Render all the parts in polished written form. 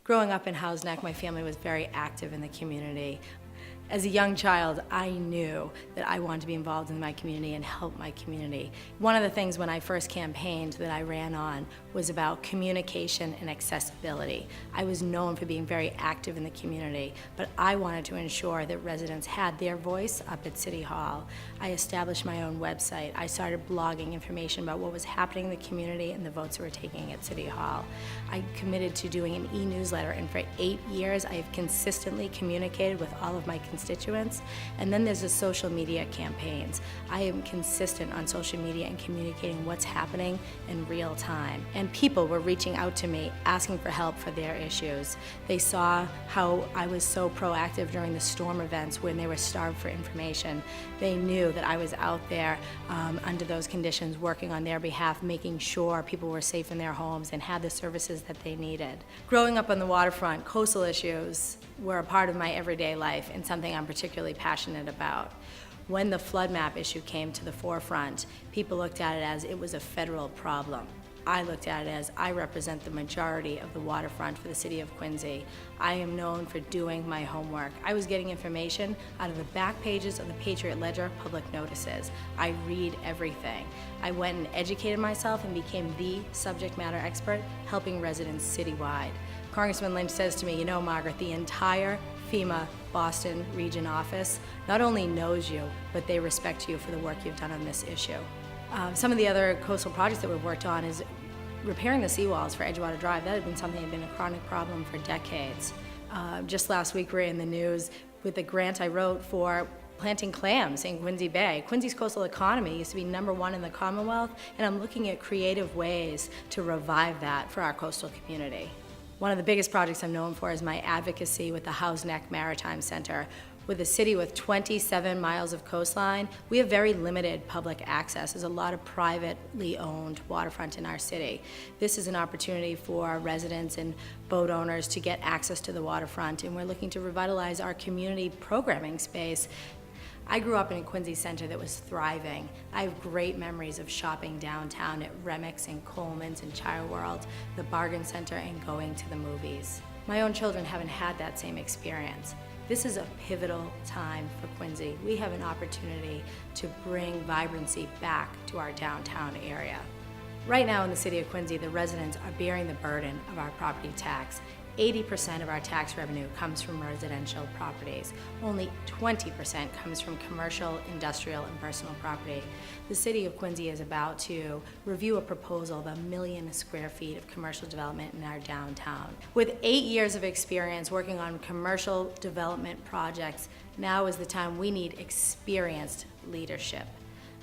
Growing up in Howes Neck, my family was very active in the community. As a young child, I knew that I wanted to be involved in my community and help my community. One of the things when I first campaigned that I ran on was about communication and accessibility. I was known for being very active in the community, but I wanted to ensure that residents had their voice up at City Hall. I established my own website. I started blogging information about what was happening in the community and the votes that were taking at City Hall. I committed to doing an e-newsletter, and for 8 years I have consistently communicated with all of my constituents. And then there's the social media campaigns. I am consistent on social media and communicating what's happening in real time. And people were reaching out to me asking for help for their issues. They saw how I was so proactive during the storm events when they were starved for information. They knew that I was out there under those conditions working on their behalf, making sure people were safe in their homes and had the services that they needed. Growing up on the waterfront, coastal issues were a part of my everyday life and something I'm particularly passionate about. When the flood map issue came to the forefront, people looked at it as it was a federal problem. I looked at it as I represent the majority of the waterfront for the city of Quincy. I am known for doing my homework. I was getting information out of the back pages of the Patriot Ledger public notices. I read everything. I went and educated myself and became the subject matter expert, helping residents citywide. Congressman Lynch says to me, you know, Margaret, the entire FEMA Boston region office not only knows you, but they respect you for the work you've done on this issue. Some of the other coastal projects that we've worked on is repairing the seawalls for Edgewater Drive. That had been something that had been a chronic problem for decades. Just last week we were in the news with a grant I wrote for planting clams in Quincy Bay. Quincy's coastal economy used to be #1 in the Commonwealth, and I'm looking at creative ways to revive that for our coastal community. One of the biggest projects I'm known for is my advocacy with the Howes Neck Maritime Center. With a city with 27 miles of coastline, we have very limited public access. There's a lot of privately owned waterfront in our city. This is an opportunity for residents and boat owners to get access to the waterfront, and we're looking to revitalize our community programming space. I grew up in a Quincy center that was thriving. I have great memories of shopping downtown at Remick's and Coleman's and Child World, the Bargain Center, and going to the movies. My own children haven't had that same experience. This is a pivotal time for Quincy. We have an opportunity to bring vibrancy back to our downtown area. Right now in the city of Quincy, the residents are bearing the burden of our property tax. 80% of our tax revenue comes from residential properties. Only 20% comes from commercial, industrial, and personal property. The city of Quincy is about to review a proposal of 1 million square feet of commercial development in our downtown. With 8 years of experience working on commercial development projects, now is the time we need experienced leadership.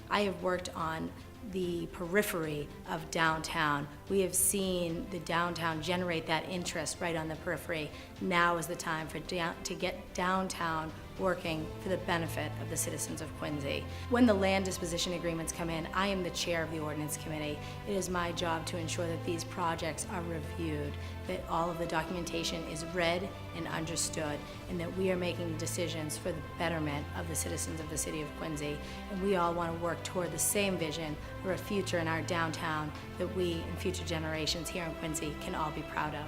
I have worked on the periphery of downtown. We have seen the downtown generate that interest right on the periphery. Now is the time to get downtown working for the benefit of the citizens of Quincy. When the land disposition agreements come in, I am the chair of the ordinance committee. It is my job to ensure that these projects are reviewed, that all of the documentation is read and understood, and that we are making decisions for the betterment of the citizens of the city of Quincy. And we all want to work toward the same vision for a future in our downtown that we and future generations here in Quincy can all be proud of.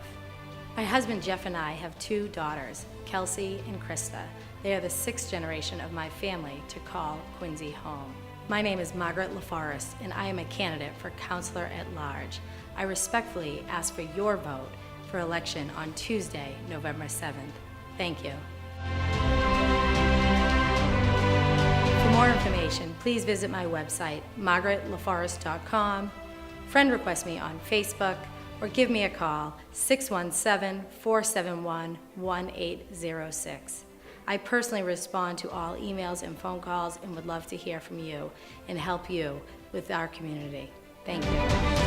My husband Jeff and I have 2 daughters, Kelsey and Krista. They are the 6th generation of my family to call Quincy home. My name is Margaret Laforest, and I am a candidate for Councilor at Large. I respectfully ask for your vote for election on Tuesday, November 7th. Thank you. For more information, please visit my website, margaretlaforest.com, friend request me on Facebook, or give me a call, 617-471-1806. I personally respond to all emails and phone calls and would love to hear from you and help you with our community. Thank you.